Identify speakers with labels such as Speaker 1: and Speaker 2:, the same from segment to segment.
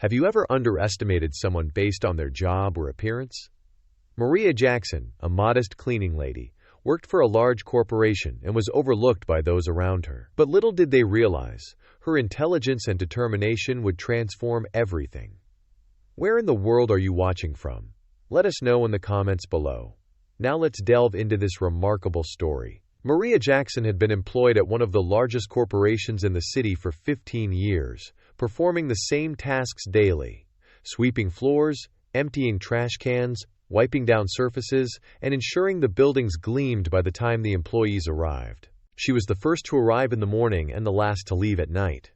Speaker 1: Have you ever underestimated someone based on their job or appearance? Maria Jackson, a modest cleaning lady, worked for a large corporation and was overlooked by those around her. But little did they realize, her intelligence and determination would transform everything. Where in the world are you watching from? Let us know in the comments below. Now let's delve into this remarkable story. Maria Jackson had been employed at one of the largest corporations in the city for 15 years, performing the same tasks daily: sweeping floors, emptying trash cans, wiping down surfaces, and ensuring the buildings gleamed by the time the employees arrived. She was the first to arrive in the morning and the last to leave at night.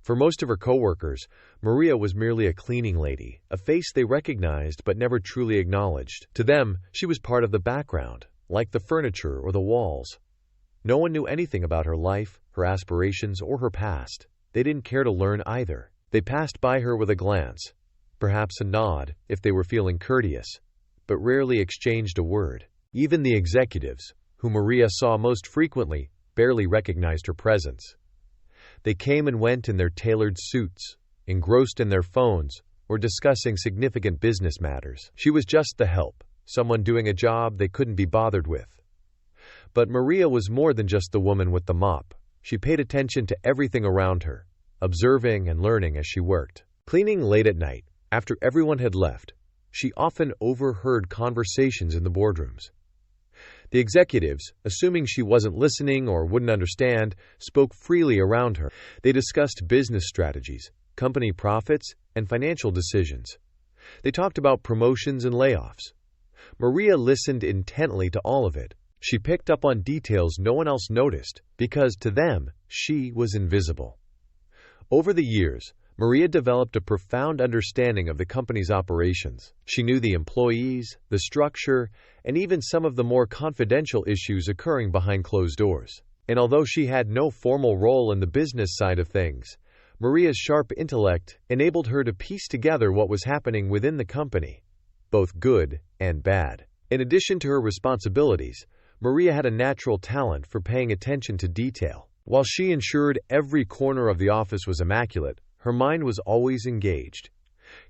Speaker 1: For most of her coworkers, Maria was merely a cleaning lady, a face they recognized but never truly acknowledged. To them, she was part of the background, like the furniture or the walls. No one knew anything about her life, her aspirations, or her past. They didn't care to learn either. They passed by her with a glance, perhaps a nod if they were feeling courteous, but rarely exchanged a word. Even the executives, who Maria saw most frequently, barely recognized her presence. They came and went in their tailored suits, engrossed in their phones, or discussing significant business matters. She was just the help, someone doing a job they couldn't be bothered with. But Maria was more than just the woman with the mop. She paid attention to everything around her, observing and learning as she worked. Cleaning late at night, after everyone had left, she often overheard conversations in the boardrooms. The executives, assuming she wasn't listening or wouldn't understand, spoke freely around her. They discussed business strategies, company profits, and financial decisions. They talked about promotions and layoffs. Maria listened intently to all of it. She picked up on details no one else noticed, because to them, she was invisible. Over the years, Maria developed a profound understanding of the company's operations. She knew the employees, the structure, and even some of the more confidential issues occurring behind closed doors. And although she had no formal role in the business side of things, Maria's sharp intellect enabled her to piece together what was happening within the company, both good and bad. In addition to her responsibilities, Maria had a natural talent for paying attention to detail. While she ensured every corner of the office was immaculate, her mind was always engaged.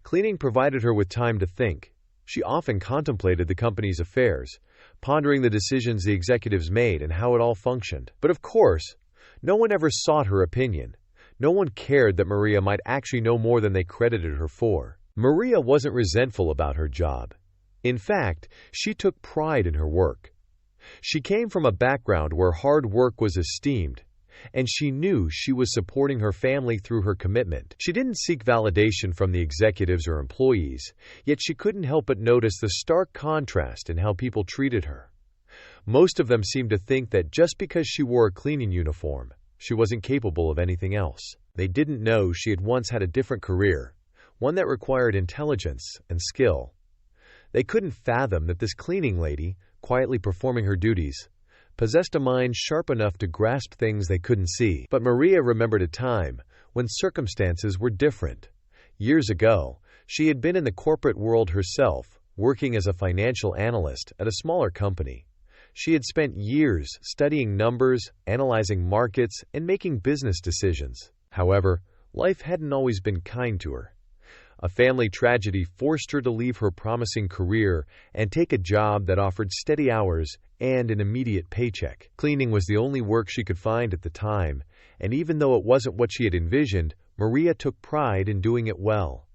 Speaker 1: Cleaning provided her with time to think. She often contemplated the company's affairs, pondering the decisions the executives made and how it all functioned. But of course, no one ever sought her opinion. No one cared that Maria might actually know more than they credited her for. Maria wasn't resentful about her job. In fact, she took pride in her work. She came from a background where hard work was esteemed, and she knew she was supporting her family through her commitment. She didn't seek validation from the executives or employees, yet she couldn't help but notice the stark contrast in how people treated her. Most of them seemed to think that just because she wore a cleaning uniform, she wasn't capable of anything else. They didn't know she had once had a different career, one that required intelligence and skill. They couldn't fathom that this cleaning lady, quietly performing her duties, possessed a mind sharp enough to grasp things they couldn't see. But Maria remembered a time when circumstances were different. Years ago, she had been in the corporate world herself, working as a financial analyst at a smaller company. She had spent years studying numbers, analyzing markets, and making business decisions. However, life hadn't always been kind to her. A family tragedy forced her to leave her promising career and take a job that offered steady hours and an immediate paycheck. Cleaning was the only work she could find at the time, and even though it wasn't what she had envisioned, Maria took pride in doing it well.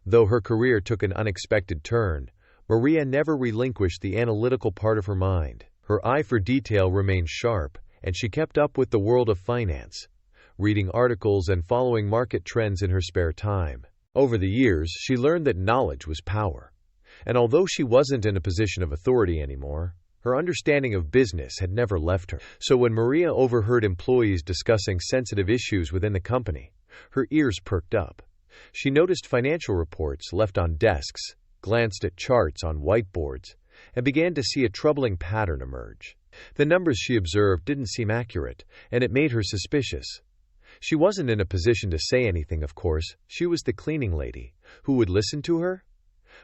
Speaker 1: Though her career took an unexpected turn, Maria never relinquished the analytical part of her mind. Her eye for detail remained sharp, and she kept up with the world of finance, reading articles and following market trends in her spare time. Over the years, she learned that knowledge was power, and although she wasn't in a position of authority anymore, her understanding of business had never left her. So when Maria overheard employees discussing sensitive issues within the company, her ears perked up. She noticed financial reports left on desks, glanced at charts on whiteboards, and began to see a troubling pattern emerge. The numbers she observed didn't seem accurate, and it made her suspicious. She wasn't in a position to say anything, of course. She was the cleaning lady. Who would listen to her?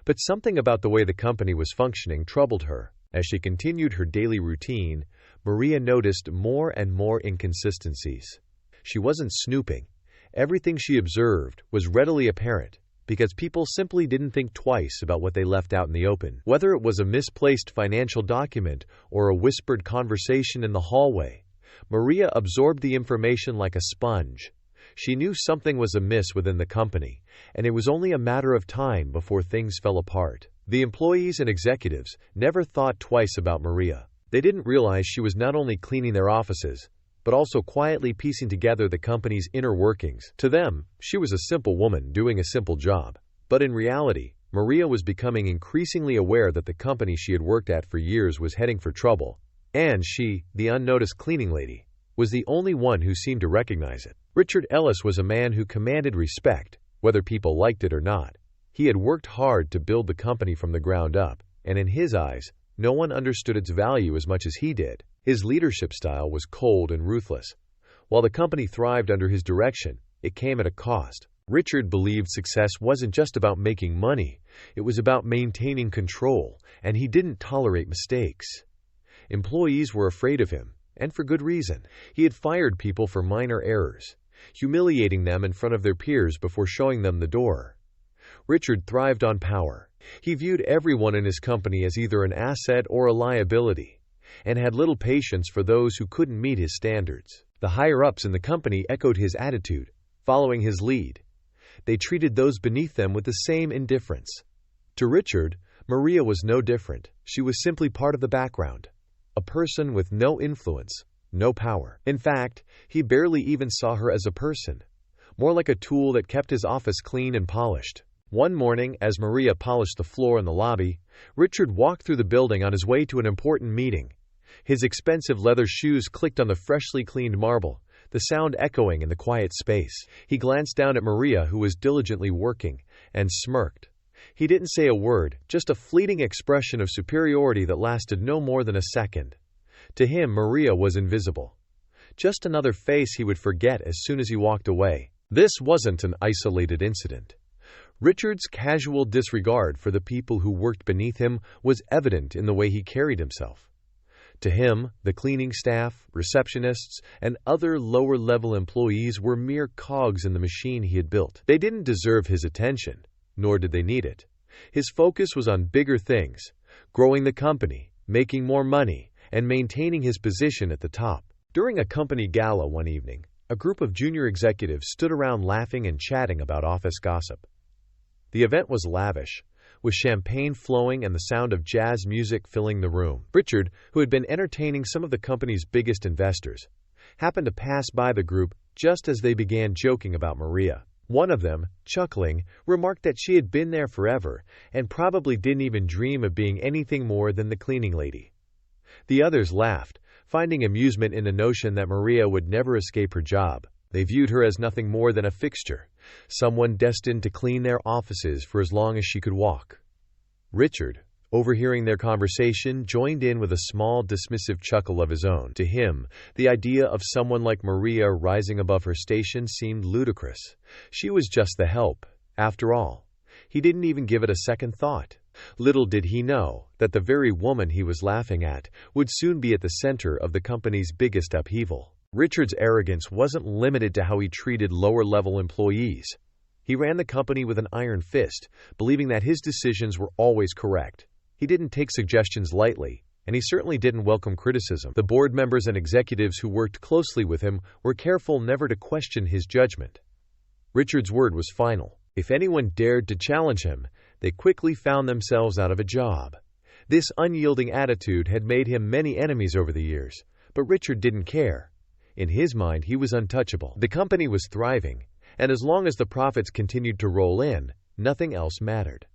Speaker 1: But something about the way the company was functioning troubled her. As she continued her daily routine, Maria noticed more and more inconsistencies. She wasn't snooping. Everything she observed was readily apparent, because people simply didn't think twice about what they left out in the open. Whether it was a misplaced financial document or a whispered conversation in the hallway, Maria absorbed the information like a sponge. She knew something was amiss within the company, and it was only a matter of time before things fell apart. The employees and executives never thought twice about Maria. They didn't realize she was not only cleaning their offices, but also quietly piecing together the company's inner workings. To them, she was a simple woman doing a simple job. But in reality, Maria was becoming increasingly aware that the company she had worked at for years was heading for trouble. And she, the unnoticed cleaning lady, was the only one who seemed to recognize it. Richard Ellis was a man who commanded respect, whether people liked it or not. He had worked hard to build the company from the ground up, and in his eyes, no one understood its value as much as he did. His leadership style was cold and ruthless. While the company thrived under his direction, it came at a cost. Richard believed success wasn't just about making money, it was about maintaining control, and he didn't tolerate mistakes. Employees were afraid of him, and for good reason. He had fired people for minor errors, humiliating them in front of their peers before showing them the door. Richard thrived on power. He viewed everyone in his company as either an asset or a liability, and had little patience for those who couldn't meet his standards. The higher-ups in the company echoed his attitude, following his lead. They treated those beneath them with the same indifference. To Richard, Maria was no different. She was simply part of the background, a person with no influence, no power. In fact, he barely even saw her as a person, more like a tool that kept his office clean and polished. One morning, as Maria polished the floor in the lobby, Richard walked through the building on his way to an important meeting. His expensive leather shoes clicked on the freshly cleaned marble, the sound echoing in the quiet space. He glanced down at Maria, who was diligently working, and smirked. He didn't say a word, just a fleeting expression of superiority that lasted no more than a second. To him, Maria was invisible. Just another face he would forget as soon as he walked away. This wasn't an isolated incident. Richard's casual disregard for the people who worked beneath him was evident in the way he carried himself. To him, the cleaning staff, receptionists, and other lower-level employees were mere cogs in the machine he had built. They didn't deserve his attention, nor did they need it. His focus was on bigger things, growing the company, making more money, and maintaining his position at the top. During a company gala one evening, a group of junior executives stood around laughing and chatting about office gossip. The event was lavish, with champagne flowing and the sound of jazz music filling the room. Richard, who had been entertaining some of the company's biggest investors, happened to pass by the group just as they began joking about Maria. One of them, chuckling, remarked that she had been there forever and probably didn't even dream of being anything more than the cleaning lady. The others laughed, finding amusement in the notion that Maria would never escape her job. They viewed her as nothing more than a fixture, someone destined to clean their offices for as long as she could walk. Richard, overhearing their conversation, joined in with a small, dismissive chuckle of his own. To him, the idea of someone like Maria rising above her station seemed ludicrous. She was just the help, after all. He didn't even give it a second thought. Little did he know that the very woman he was laughing at would soon be at the center of the company's biggest upheaval. Richard's arrogance wasn't limited to how he treated lower-level employees. He ran the company with an iron fist, believing that his decisions were always correct. He didn't take suggestions lightly, and he certainly didn't welcome criticism. The board members and executives who worked closely with him were careful never to question his judgment. Richard's word was final. If anyone dared to challenge him, they quickly found themselves out of a job. This unyielding attitude had made him many enemies over the years, but Richard didn't care. In his mind, he was untouchable. The company was thriving, and as long as the profits continued to roll in, nothing else mattered.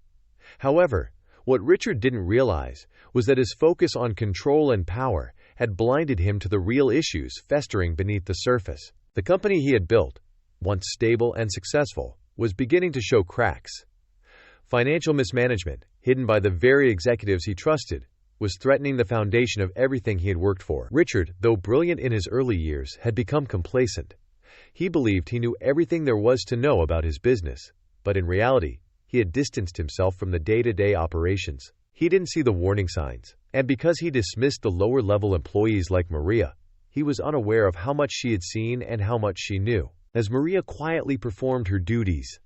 Speaker 1: However, what Richard didn't realize was that his focus on control and power had blinded him to the real issues festering beneath the surface. The company he had built, once stable and successful, was beginning to show cracks. Financial mismanagement, hidden by the very executives he trusted, was threatening the foundation of everything he had worked for. Richard, though brilliant in his early years, had become complacent. He believed he knew everything there was to know about his business, but in reality, he had distanced himself from the day-to-day operations. He didn't see the warning signs, and because he dismissed the lower-level employees like Maria, he was unaware of how much she had seen and how much she knew. As Maria quietly performed her duties,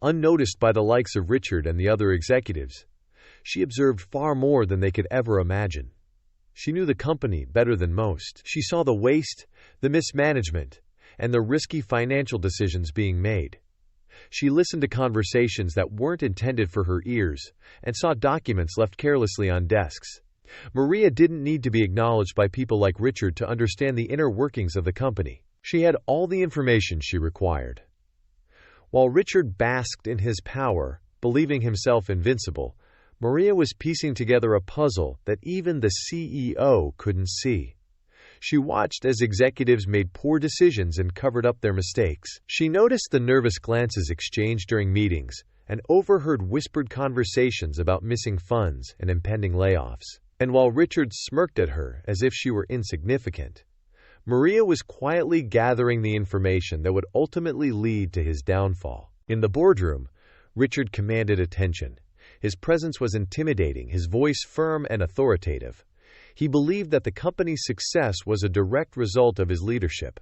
Speaker 1: unnoticed by the likes of Richard and the other executives. She observed far more than they could ever imagine. She knew the company better than most. She saw the waste, the mismanagement, and the risky financial decisions being made. She listened to conversations that weren't intended for her ears and saw documents left carelessly on desks. Maria didn't need to be acknowledged by people like Richard to understand the inner workings of the company. She had all the information she required. While Richard basked in his power, believing himself invincible, Maria was piecing together a puzzle that even the CEO couldn't see. She watched as executives made poor decisions and covered up their mistakes. She noticed the nervous glances exchanged during meetings and overheard whispered conversations about missing funds and impending layoffs. And while Richard smirked at her as if she were insignificant, Maria was quietly gathering the information that would ultimately lead to his downfall. In the boardroom, Richard commanded attention. His presence was intimidating, his voice firm and authoritative. He believed that the company's success was a direct result of his leadership.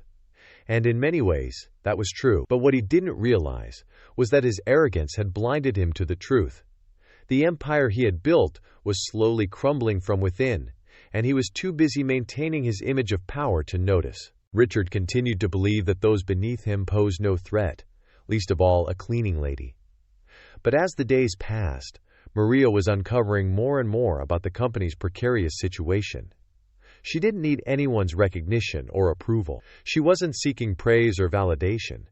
Speaker 1: And in many ways, that was true. But what he didn't realize was that his arrogance had blinded him to the truth. The empire he had built was slowly crumbling from within, and he was too busy maintaining his image of power to notice. Richard continued to believe that those beneath him posed no threat, least of all a cleaning lady. But as the days passed, Maria was uncovering more and more about the company's precarious situation. She didn't need anyone's recognition or approval. She wasn't seeking praise or validation.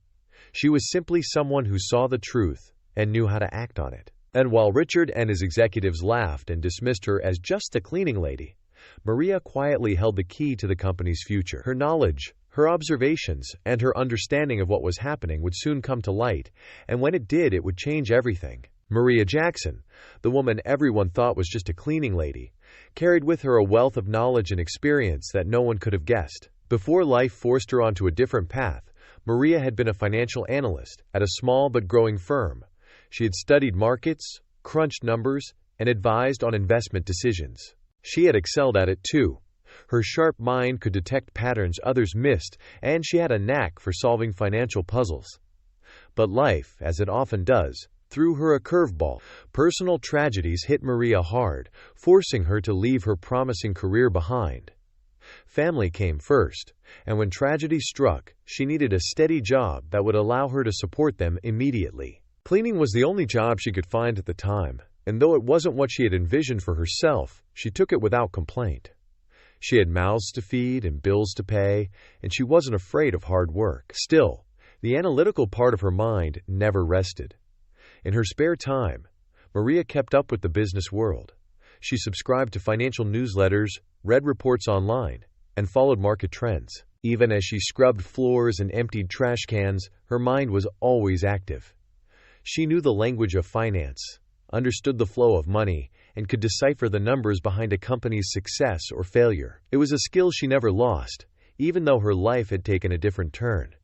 Speaker 1: She was simply someone who saw the truth and knew how to act on it. And while Richard and his executives laughed and dismissed her as just a cleaning lady, Maria quietly held the key to the company's future. Her knowledge, her observations, and her understanding of what was happening would soon come to light, and when it did, it would change everything. Maria Jackson, the woman everyone thought was just a cleaning lady, carried with her a wealth of knowledge and experience that no one could have guessed. Before life forced her onto a different path, Maria had been a financial analyst at a small but growing firm. She had studied markets, crunched numbers, and advised on investment decisions. She had excelled at it too. Her sharp mind could detect patterns others missed, and she had a knack for solving financial puzzles. But life, as it often does, threw her a curveball. Personal tragedies hit Maria hard, forcing her to leave her promising career behind. Family came first, and when tragedy struck, she needed a steady job that would allow her to support them immediately. Cleaning was the only job she could find at the time, and though it wasn't what she had envisioned for herself, she took it without complaint. She had mouths to feed and bills to pay, and she wasn't afraid of hard work. Still, the analytical part of her mind never rested. In her spare time, Maria kept up with the business world. She subscribed to financial newsletters, read reports online, and followed market trends. Even as she scrubbed floors and emptied trash cans, her mind was always active. She knew the language of finance, understood the flow of money, and could decipher the numbers behind a company's success or failure. It was a skill she never lost, even though her life had taken a different turn.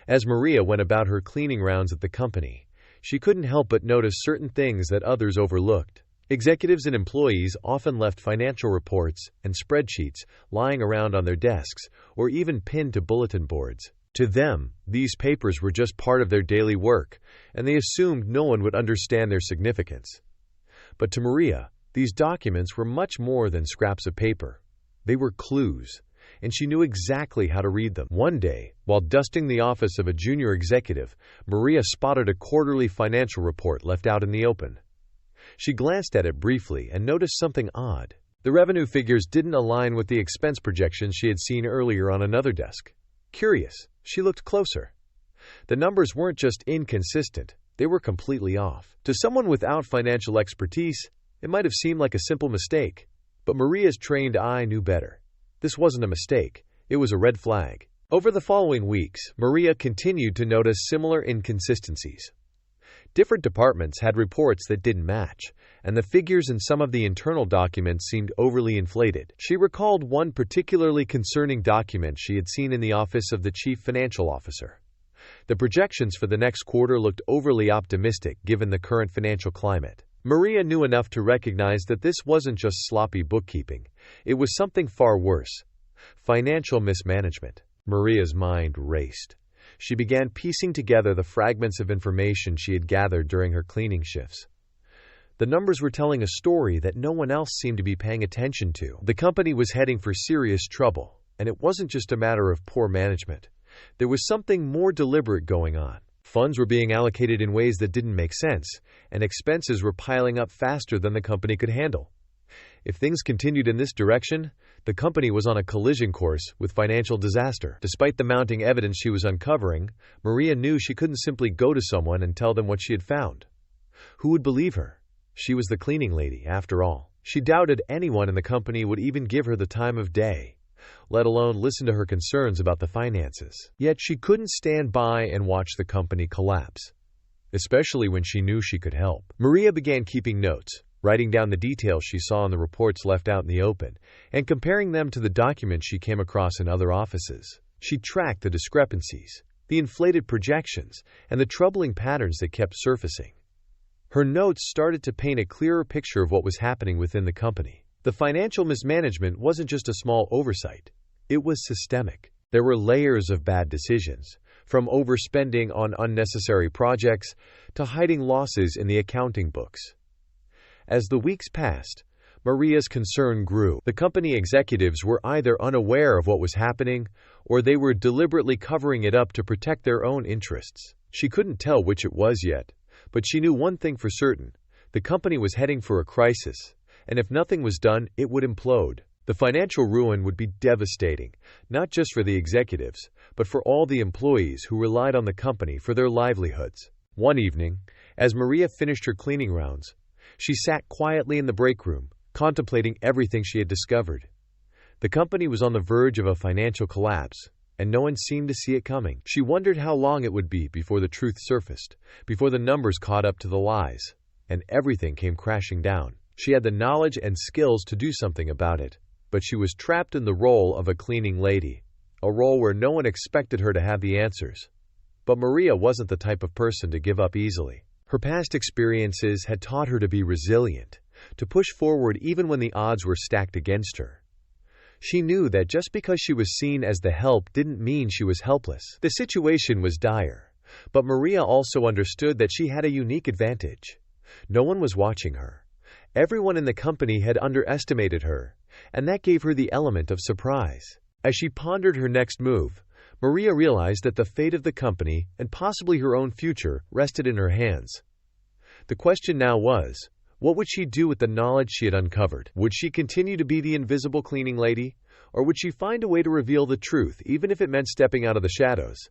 Speaker 1: As Maria went about her cleaning rounds at the company, she couldn't help but notice certain things that others overlooked. Executives and employees often left financial reports and spreadsheets lying around on their desks or even pinned to bulletin boards. To them, these papers were just part of their daily work, and they assumed no one would understand their significance. But to Maria, these documents were much more than scraps of paper. They were clues, and she knew exactly how to read them. One day, while dusting the office of a junior executive, Maria spotted a quarterly financial report left out in the open. She glanced at it briefly and noticed something odd. The revenue figures didn't align with the expense projections she had seen earlier on another desk. Curious, she looked closer. The numbers weren't just inconsistent, they were completely off. To someone without financial expertise, it might have seemed like a simple mistake, but Maria's trained eye knew better. This wasn't a mistake, it was a red flag. Over the following weeks, Maria continued to notice similar inconsistencies. Different departments had reports that didn't match, and the figures in some of the internal documents seemed overly inflated. She recalled one particularly concerning document she had seen in the office of the chief financial officer. The projections for the next quarter looked overly optimistic given the current financial climate. Maria knew enough to recognize that this wasn't just sloppy bookkeeping. It was something far worse: financial mismanagement. Maria's mind raced. She began piecing together the fragments of information she had gathered during her cleaning shifts. The numbers were telling a story that no one else seemed to be paying attention to. The company was heading for serious trouble, and it wasn't just a matter of poor management. There was something more deliberate going on. Funds were being allocated in ways that didn't make sense, and expenses were piling up faster than the company could handle. If things continued in this direction, the company was on a collision course with financial disaster. Despite the mounting evidence she was uncovering, Maria knew she couldn't simply go to someone and tell them what she had found. Who would believe her? She was the cleaning lady, after all. She doubted anyone in the company would even give her the time of day, let alone listen to her concerns about the finances. Yet she couldn't stand by and watch the company collapse, especially when she knew she could help. Maria began keeping notes, writing down the details she saw in the reports left out in the open, and comparing them to the documents she came across in other offices. She tracked the discrepancies, the inflated projections, and the troubling patterns that kept surfacing. Her notes started to paint a clearer picture of what was happening within the company. The financial mismanagement wasn't just a small oversight. It was systemic. There were layers of bad decisions, from overspending on unnecessary projects to hiding losses in the accounting books. As the weeks passed, Maria's concern grew. The company executives were either unaware of what was happening, or they were deliberately covering it up to protect their own interests. She couldn't tell which it was yet, but she knew one thing for certain: the company was heading for a crisis, and if nothing was done, it would implode. The financial ruin would be devastating, not just for the executives, but for all the employees who relied on the company for their livelihoods. One evening, as Maria finished her cleaning rounds, she sat quietly in the break room, contemplating everything she had discovered. The company was on the verge of a financial collapse, and no one seemed to see it coming. She wondered how long it would be before the truth surfaced, before the numbers caught up to the lies, and everything came crashing down. She had the knowledge and skills to do something about it, but she was trapped in the role of a cleaning lady, a role where no one expected her to have the answers. But Maria wasn't the type of person to give up easily. Her past experiences had taught her to be resilient, to push forward even when the odds were stacked against her. She knew that just because she was seen as the help didn't mean she was helpless. The situation was dire, but Maria also understood that she had a unique advantage. No one was watching her. Everyone in the company had underestimated her, and that gave her the element of surprise. As she pondered her next move, Maria realized that the fate of the company, and possibly her own future, rested in her hands. The question now was, what would she do with the knowledge she had uncovered? Would she continue to be the invisible cleaning lady, or would she find a way to reveal the truth, even if it meant stepping out of the shadows?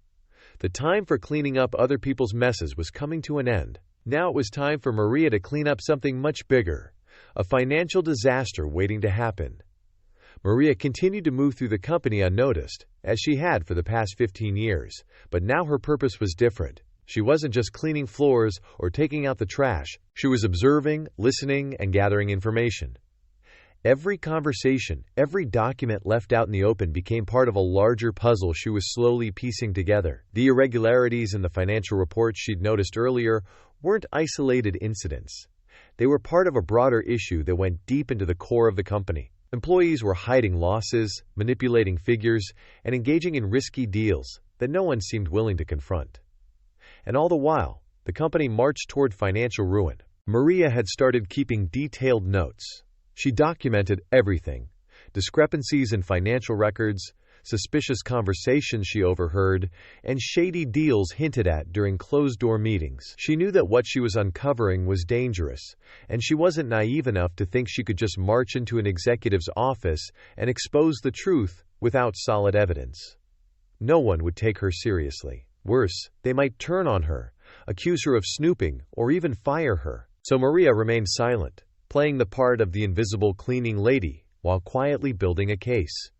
Speaker 1: The time for cleaning up other people's messes was coming to an end. Now it was time for Maria to clean up something much bigger, a financial disaster waiting to happen. Maria continued to move through the company unnoticed, as she had for the past 15 years, but now her purpose was different. She wasn't just cleaning floors or taking out the trash. She was observing, listening, and gathering information. Every conversation, every document left out in the open became part of a larger puzzle she was slowly piecing together. The irregularities in the financial reports she'd noticed earlier weren't isolated incidents. They were part of a broader issue that went deep into the core of the company. Employees were hiding losses, manipulating figures, and engaging in risky deals that no one seemed willing to confront. And all the while, the company marched toward financial ruin. Maria had started keeping detailed notes. She documented everything: discrepancies in financial records, suspicious conversations she overheard, and shady deals hinted at during closed-door meetings. She knew that what she was uncovering was dangerous, and she wasn't naive enough to think she could just march into an executive's office and expose the truth without solid evidence. No one would take her seriously. Worse, they might turn on her, accuse her of snooping, or even fire her. So Maria remained silent, playing the part of the invisible cleaning lady while quietly building a case.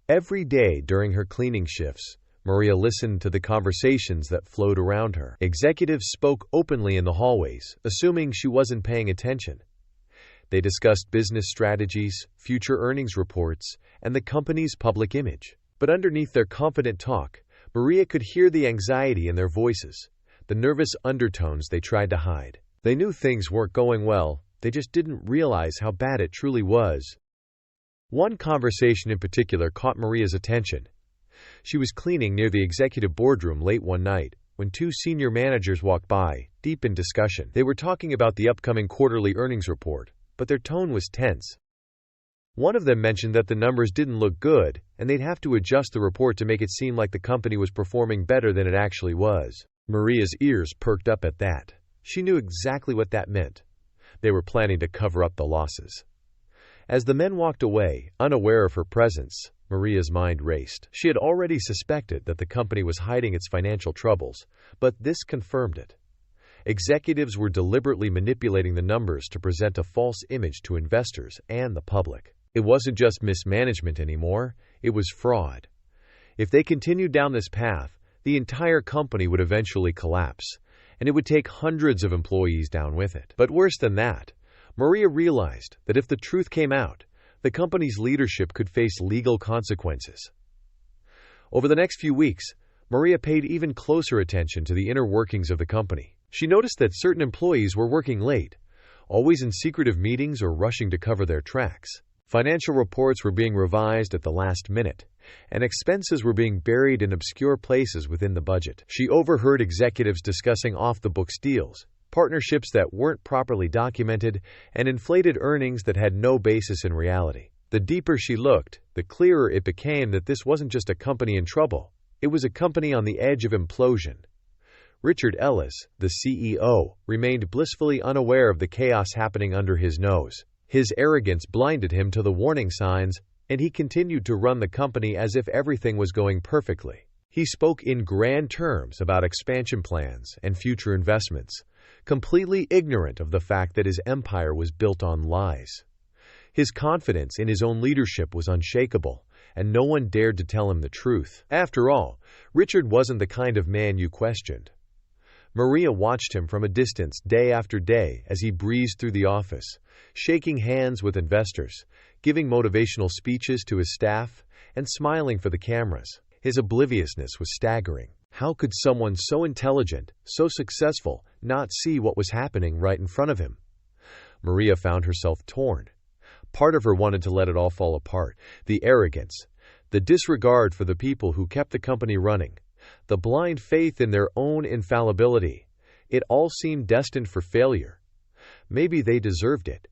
Speaker 1: Every day during her cleaning shifts, Maria listened to the conversations that flowed around her. Executives spoke openly in the hallways, assuming she wasn't paying attention. They discussed business strategies, future earnings reports, and the company's public image. But underneath their confident talk, Maria could hear the anxiety in their voices, the nervous undertones they tried to hide. They knew things weren't going well, they just didn't realize how bad it truly was. One conversation in particular caught Maria's attention. She was cleaning near the executive boardroom late one night when two senior managers walked by, deep in discussion. They were talking about the upcoming quarterly earnings report, but their tone was tense. One of them mentioned that the numbers didn't look good, and they'd have to adjust the report to make it seem like the company was performing better than it actually was. Maria's ears perked up at that. She knew exactly what that meant. They were planning to cover up the losses. As the men walked away, unaware of her presence, Maria's mind raced. She had already suspected that the company was hiding its financial troubles, but this confirmed it. Executives were deliberately manipulating the numbers to present a false image to investors and the public. It wasn't just mismanagement anymore, it was fraud. If they continued down this path, the entire company would eventually collapse, and it would take hundreds of employees down with it. But worse than that, Maria realized that if the truth came out, the company's leadership could face legal consequences. Over the next few weeks, Maria paid even closer attention to the inner workings of the company. She noticed that certain employees were working late, always in secretive meetings or rushing to cover their tracks. Financial reports were being revised at the last minute, and expenses were being buried in obscure places within the budget. She overheard executives discussing off-the-books deals, partnerships that weren't properly documented, and inflated earnings that had no basis in reality. The deeper she looked, the clearer it became that this wasn't just a company in trouble. It was a company on the edge of implosion. Richard Ellis, the CEO, remained blissfully unaware of the chaos happening under his nose. His arrogance blinded him to the warning signs, and he continued to run the company as if everything was going perfectly. He spoke in grand terms about expansion plans and future investments, completely ignorant of the fact that his empire was built on lies. His confidence in his own leadership was unshakable, and no one dared to tell him the truth. After all, Richard wasn't the kind of man you questioned. Maria watched him from a distance day after day as he breezed through the office, shaking hands with investors, giving motivational speeches to his staff, and smiling for the cameras. His obliviousness was staggering. How could someone so intelligent, so successful, not see what was happening right in front of him? Maria found herself torn. Part of her wanted to let it all fall apart. The arrogance, the disregard for the people who kept the company running, the blind faith in their own infallibility. It all seemed destined for failure. Maybe they deserved it.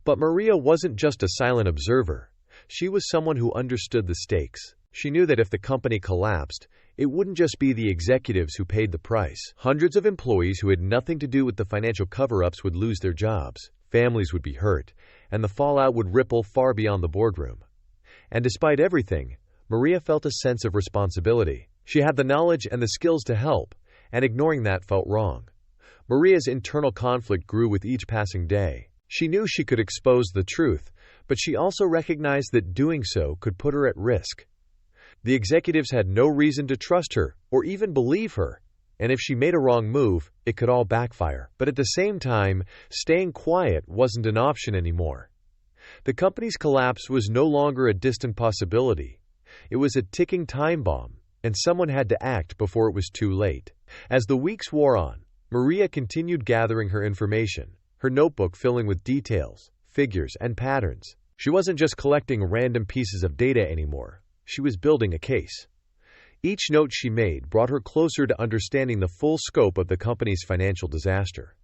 Speaker 1: But Maria wasn't just a silent observer. She was someone who understood the stakes. She knew that if the company collapsed, it wouldn't just be the executives who paid the price. Hundreds of employees who had nothing to do with the financial cover-ups would lose their jobs. Families would be hurt, and the fallout would ripple far beyond the boardroom. And despite everything, Maria felt a sense of responsibility. She had the knowledge and the skills to help, and ignoring that felt wrong. Maria's internal conflict grew with each passing day. She knew she could expose the truth, but she also recognized that doing so could put her at risk. The executives had no reason to trust her or even believe her, and if she made a wrong move, it could all backfire. But at the same time, staying quiet wasn't an option anymore. The company's collapse was no longer a distant possibility. It was a ticking time bomb, and someone had to act before it was too late. As the weeks wore on, Maria continued gathering her information, her notebook filling with details, figures, and patterns. She wasn't just collecting random pieces of data anymore. She was building a case. Each note she made brought her closer to understanding the full scope of the company's financial disaster.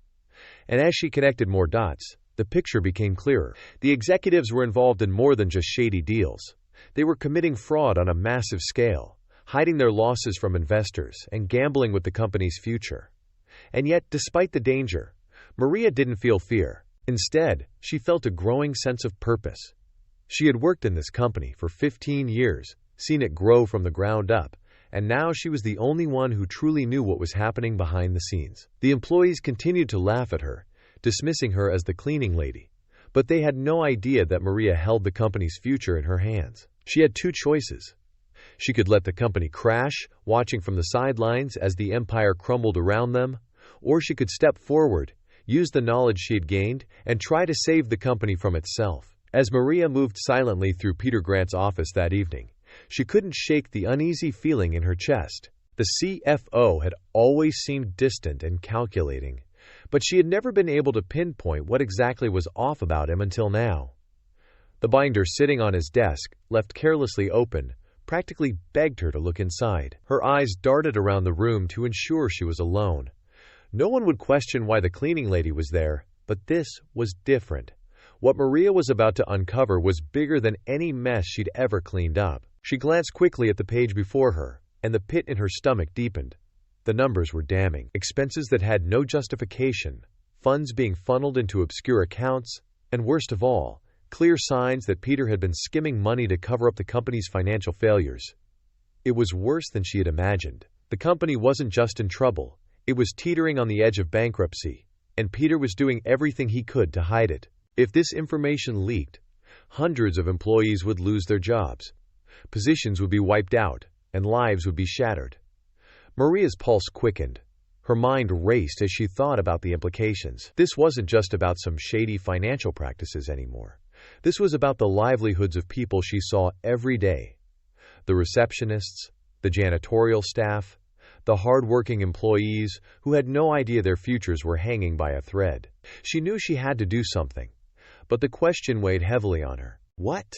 Speaker 1: And as she connected more dots, the picture became clearer. The executives were involved in more than just shady deals. They were committing fraud on a massive scale, hiding their losses from investors, and gambling with the company's future. And yet, despite the danger, Maria didn't feel fear. Instead, she felt a growing sense of purpose. She had worked in this company for 15 years, seen it grow from the ground up, and now she was the only one who truly knew what was happening behind the scenes. The employees continued to laugh at her, dismissing her as the cleaning lady, but they had no idea that Maria held the company's future in her hands. She had two choices. She could let the company crash, watching from the sidelines as the empire crumbled around them, or she could step forward, use the knowledge she had gained, and try to save the company from itself. As Maria moved silently through Peter Grant's office that evening, she couldn't shake the uneasy feeling in her chest. The CFO had always seemed distant and calculating, but she had never been able to pinpoint what exactly was off about him until now. The binder sitting on his desk, left carelessly open, practically begged her to look inside. Her eyes darted around the room to ensure she was alone. No one would question why the cleaning lady was there, but this was different. What Maria was about to uncover was bigger than any mess she'd ever cleaned up. She glanced quickly at the page before her, and the pit in her stomach deepened. The numbers were damning. Expenses that had no justification, funds being funneled into obscure accounts, and worst of all, clear signs that Peter had been skimming money to cover up the company's financial failures. It was worse than she had imagined. The company wasn't just in trouble, it was teetering on the edge of bankruptcy, and Peter was doing everything he could to hide it. If this information leaked, hundreds of employees would lose their jobs. Positions would be wiped out, and lives would be shattered. Maria's pulse quickened. Her mind raced as she thought about the implications. This wasn't just about some shady financial practices anymore. This was about the livelihoods of people she saw every day. The receptionists, the janitorial staff, the hard-working employees who had no idea their futures were hanging by a thread. She knew she had to do something, but the question weighed heavily on her. What?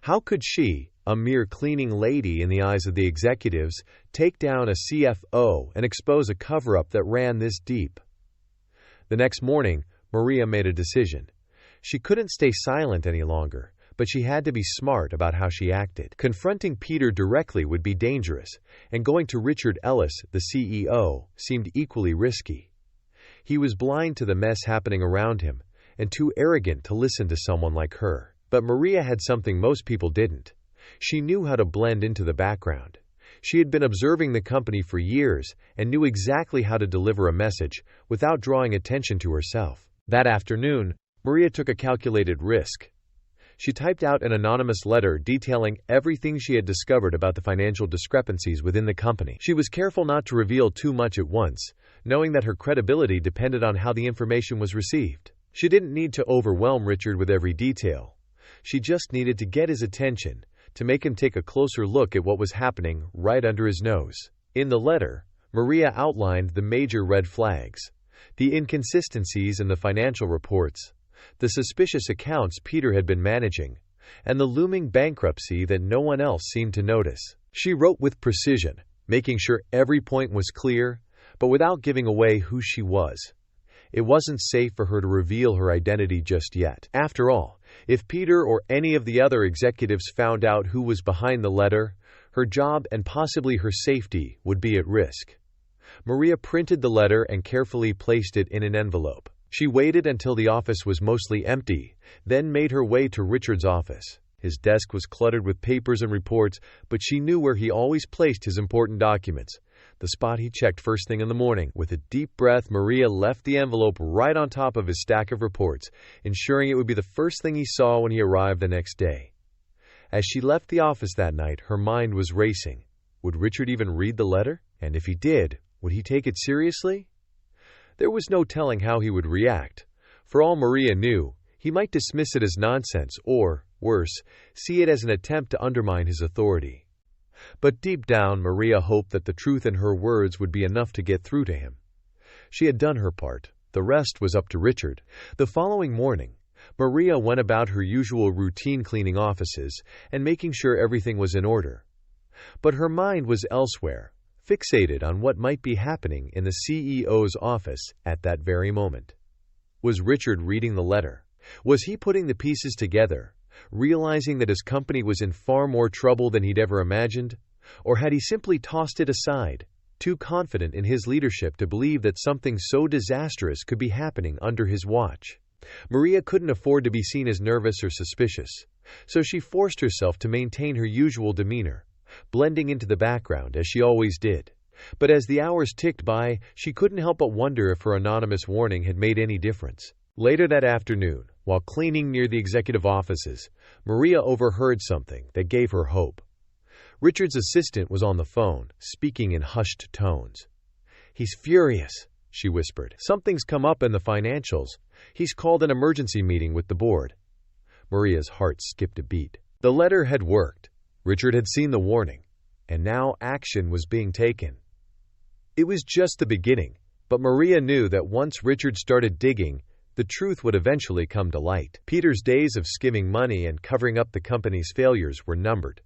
Speaker 1: How could she, a mere cleaning lady in the eyes of the executives, take down a CFO and expose a cover-up that ran this deep? The next morning, Maria made a decision. She couldn't stay silent any longer, but she had to be smart about how she acted. Confronting Peter directly would be dangerous, and going to Richard Ellis, the CEO, seemed equally risky. He was blind to the mess happening around him, and too arrogant to listen to someone like her. But Maria had something most people didn't. She knew how to blend into the background. She had been observing the company for years and knew exactly how to deliver a message without drawing attention to herself. That afternoon, Maria took a calculated risk. She typed out an anonymous letter detailing everything she had discovered about the financial discrepancies within the company. She was careful not to reveal too much at once, knowing that her credibility depended on how the information was received. She didn't need to overwhelm Richard with every detail. She just needed to get his attention, to make him take a closer look at what was happening right under his nose. In the letter, Maria outlined the major red flags, the inconsistencies in the financial reports, the suspicious accounts Peter had been managing, and the looming bankruptcy that no one else seemed to notice. She wrote with precision, making sure every point was clear, but without giving away who she was. It wasn't safe for her to reveal her identity just yet. After all, if Peter or any of the other executives found out who was behind the letter, her job and possibly her safety would be at risk. Maria printed the letter and carefully placed it in an envelope. She waited until the office was mostly empty, then made her way to Richard's office. His desk was cluttered with papers and reports, but she knew where he always placed his important documents, the spot he checked first thing in the morning. With a deep breath, Maria left the envelope right on top of his stack of reports, ensuring it would be the first thing he saw when he arrived the next day. As she left the office that night, her mind was racing. Would Richard even read the letter? And if he did, would he take it seriously? There was no telling how he would react. For all Maria knew, he might dismiss it as nonsense or, worse, see it as an attempt to undermine his authority. But deep down, Maria hoped that the truth in her words would be enough to get through to him. She had done her part. The rest was up to Richard. The following morning, Maria went about her usual routine, cleaning offices and making sure everything was in order. But her mind was elsewhere, fixated on what might be happening in the CEO's office at that very moment. Was Richard reading the letter? Was he putting the pieces together, realizing that his company was in far more trouble than he'd ever imagined? Or had he simply tossed it aside, too confident in his leadership to believe that something so disastrous could be happening under his watch? Maria couldn't afford to be seen as nervous or suspicious, so she forced herself to maintain her usual demeanor, blending into the background as she always did. But as the hours ticked by, she couldn't help but wonder if her anonymous warning had made any difference. Later that afternoon, while cleaning near the executive offices, Maria overheard something that gave her hope. Richard's assistant was on the phone, speaking in hushed tones. "He's furious," she whispered. "Something's come up in the financials. He's called an emergency meeting with the board." Maria's heart skipped a beat. The letter had worked. Richard had seen the warning, and now action was being taken. It was just the beginning, but Maria knew that once Richard started digging, the truth would eventually come to light. Peter's days of skimming money and covering up the company's failures were numbered.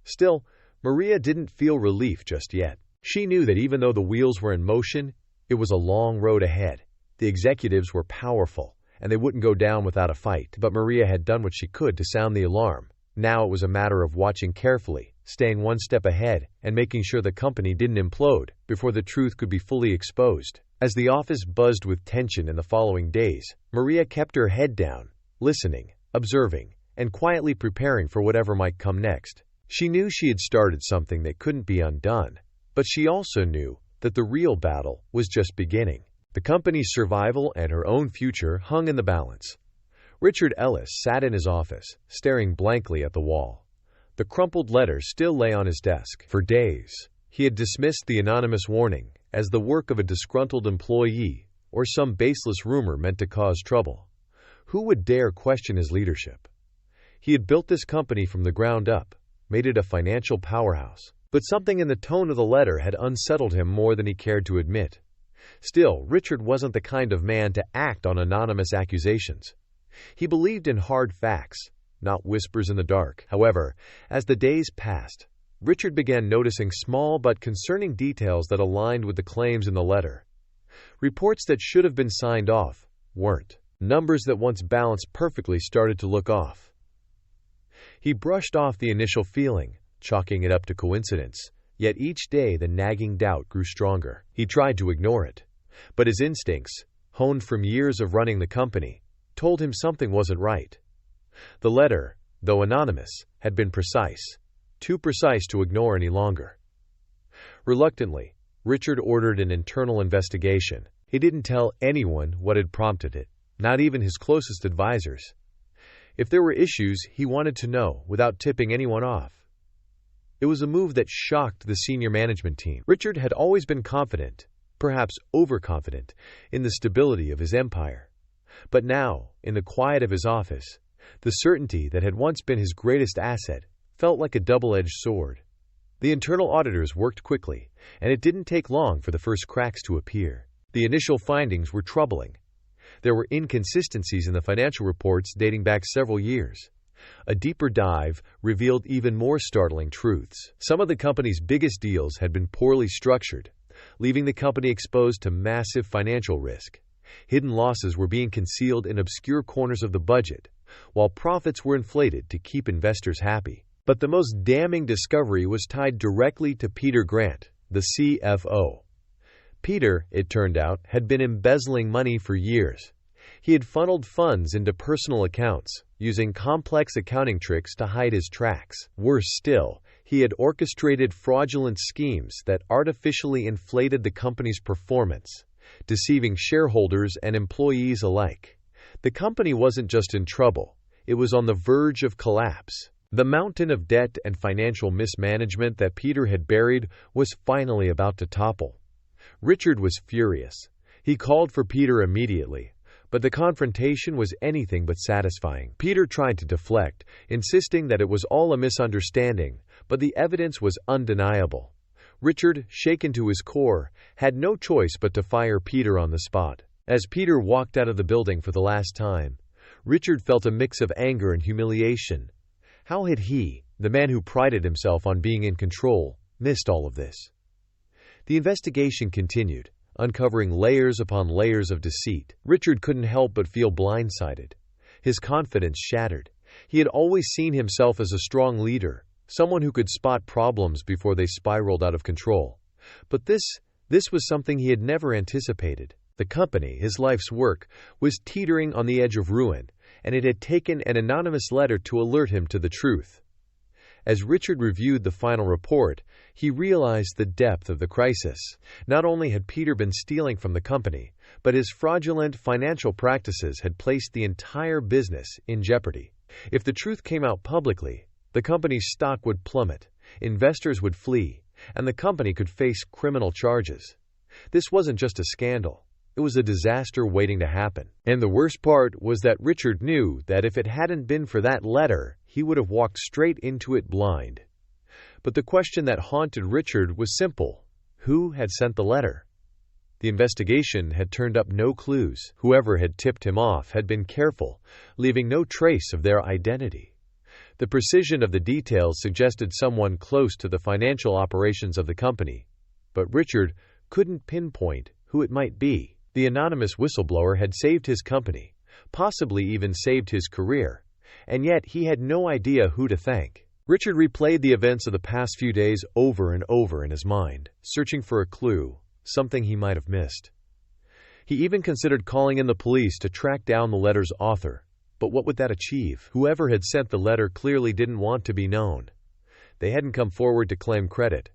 Speaker 1: Still, Maria didn't feel relief just yet. She knew that even though the wheels were in motion, it was a long road ahead. The executives were powerful, and they wouldn't go down without a fight. But Maria had done what she could to sound the alarm. Now it was a matter of watching carefully, staying one step ahead, and making sure the company didn't implode before the truth could be fully exposed. As the office buzzed with tension in the following days, Maria kept her head down, listening, observing, and quietly preparing for whatever might come next. She knew she had started something that couldn't be undone, but she also knew that the real battle was just beginning. The company's survival and her own future hung in the balance. Richard Ellis sat in his office, staring blankly at the wall. The crumpled letter still lay on his desk. For days, he had dismissed the anonymous warning as the work of a disgruntled employee or some baseless rumor meant to cause trouble. Who would dare question his leadership? He had built this company from the ground up, made it a financial powerhouse. But something in the tone of the letter had unsettled him more than he cared to admit. Still, Richard wasn't the kind of man to act on anonymous accusations. He believed in hard facts, not whispers in the dark. However, as the days passed, Richard began noticing small but concerning details that aligned with the claims in the letter. Reports that should have been signed off weren't. Numbers that once balanced perfectly started to look off. He brushed off the initial feeling, chalking it up to coincidence, yet each day the nagging doubt grew stronger. He tried to ignore it, but his instincts, honed from years of running the company, told him something wasn't right. The letter, though anonymous, had been precise, too precise to ignore any longer. Reluctantly, Richard ordered an internal investigation. He didn't tell anyone what had prompted it, not even his closest advisors. If there were issues, he wanted to know without tipping anyone off. It was a move that shocked the senior management team. Richard had always been confident, perhaps overconfident, in the stability of his empire. But now, in the quiet of his office, the certainty that had once been his greatest asset felt like a double-edged sword. The internal auditors worked quickly, and it didn't take long for the first cracks to appear. The initial findings were troubling. There were inconsistencies in the financial reports dating back several years. A deeper dive revealed even more startling truths. Some of the company's biggest deals had been poorly structured, leaving the company exposed to massive financial risk. Hidden losses were being concealed in obscure corners of the budget, while profits were inflated to keep investors happy. But the most damning discovery was tied directly to Peter Grant, the CFO. Peter, it turned out, had been embezzling money for years. He had funneled funds into personal accounts, using complex accounting tricks to hide his tracks. Worse still, he had orchestrated fraudulent schemes that artificially inflated the company's performance, deceiving shareholders and employees alike. The company wasn't just in trouble, it was on the verge of collapse. The mountain of debt and financial mismanagement that Peter had buried was finally about to topple. Richard was furious. He called for Peter immediately, but the confrontation was anything but satisfying. Peter tried to deflect, insisting that it was all a misunderstanding, but the evidence was undeniable. Richard, shaken to his core, had no choice but to fire Peter on the spot. As Peter walked out of the building for the last time, Richard felt a mix of anger and humiliation. How had he, the man who prided himself on being in control, missed all of this? The investigation continued, uncovering layers upon layers of deceit. Richard couldn't help but feel blindsided. His confidence shattered. He had always seen himself as a strong leader, someone who could spot problems before they spiraled out of control. But this was something he had never anticipated. The company, his life's work, was teetering on the edge of ruin, and it had taken an anonymous letter to alert him to the truth. As Richard reviewed the final report, he realized the depth of the crisis. Not only had Peter been stealing from the company, but his fraudulent financial practices had placed the entire business in jeopardy. If the truth came out publicly, the company's stock would plummet, investors would flee, and the company could face criminal charges. This wasn't just a scandal. It was a disaster waiting to happen. And the worst part was that Richard knew that if it hadn't been for that letter, he would have walked straight into it blind. But the question that haunted Richard was simple. Who had sent the letter? The investigation had turned up no clues. Whoever had tipped him off had been careful, leaving no trace of their identity. The precision of the details suggested someone close to the financial operations of the company, but Richard couldn't pinpoint who it might be. The anonymous whistleblower had saved his company, possibly even saved his career, and yet he had no idea who to thank. Richard replayed the events of the past few days over and over in his mind, searching for a clue, something he might have missed. He even considered calling in the police to track down the letter's author, but what would that achieve? Whoever had sent the letter clearly didn't want to be known. They hadn't come forward to claim credit.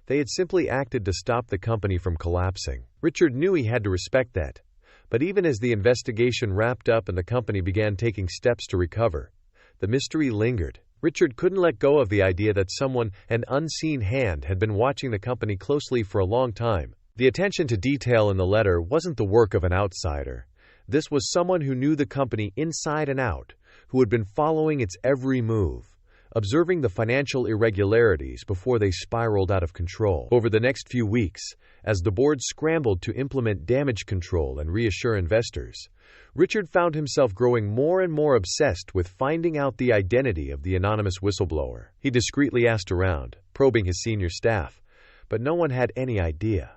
Speaker 1: They had simply acted to stop the company from collapsing. Richard knew he had to respect that, but even as the investigation wrapped up and the company began taking steps to recover, the mystery lingered. Richard couldn't let go of the idea that someone, an unseen hand, had been watching the company closely for a long time. The attention to detail in the letter wasn't the work of an outsider. This was someone who knew the company inside and out, who had been following its every move, observing the financial irregularities before they spiraled out of control. Over the next few weeks, as the board scrambled to implement damage control and reassure investors, Richard found himself growing more and more obsessed with finding out the identity of the anonymous whistleblower. He discreetly asked around, probing his senior staff, but no one had any idea.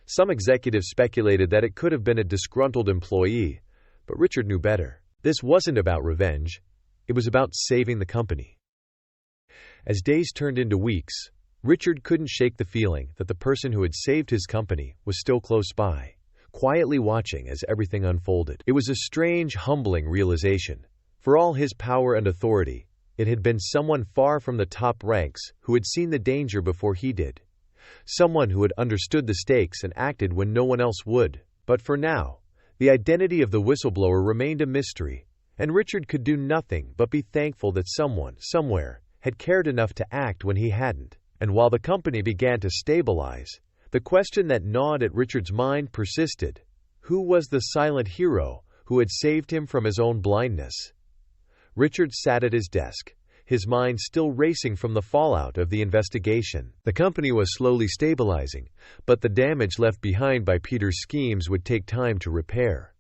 Speaker 1: Some executives speculated that it could have been a disgruntled employee, but Richard knew better. This wasn't about revenge. It was about saving the company. As days turned into weeks, Richard couldn't shake the feeling that the person who had saved his company was still close by, quietly watching as everything unfolded. It was a strange, humbling realization. For all his power and authority, it had been someone far from the top ranks who had seen the danger before he did. Someone who had understood the stakes and acted when no one else would. But for now, the identity of the whistleblower remained a mystery, and Richard could do nothing but be thankful that someone, somewhere, had cared enough to act when he hadn't. And while the company began to stabilize, the question that gnawed at Richard's mind persisted. Who was the silent hero who had saved him from his own blindness? Richard sat at his desk, his mind still racing from the fallout of the investigation. The company was slowly stabilizing, but the damage left behind by Peter's schemes would take time to repair.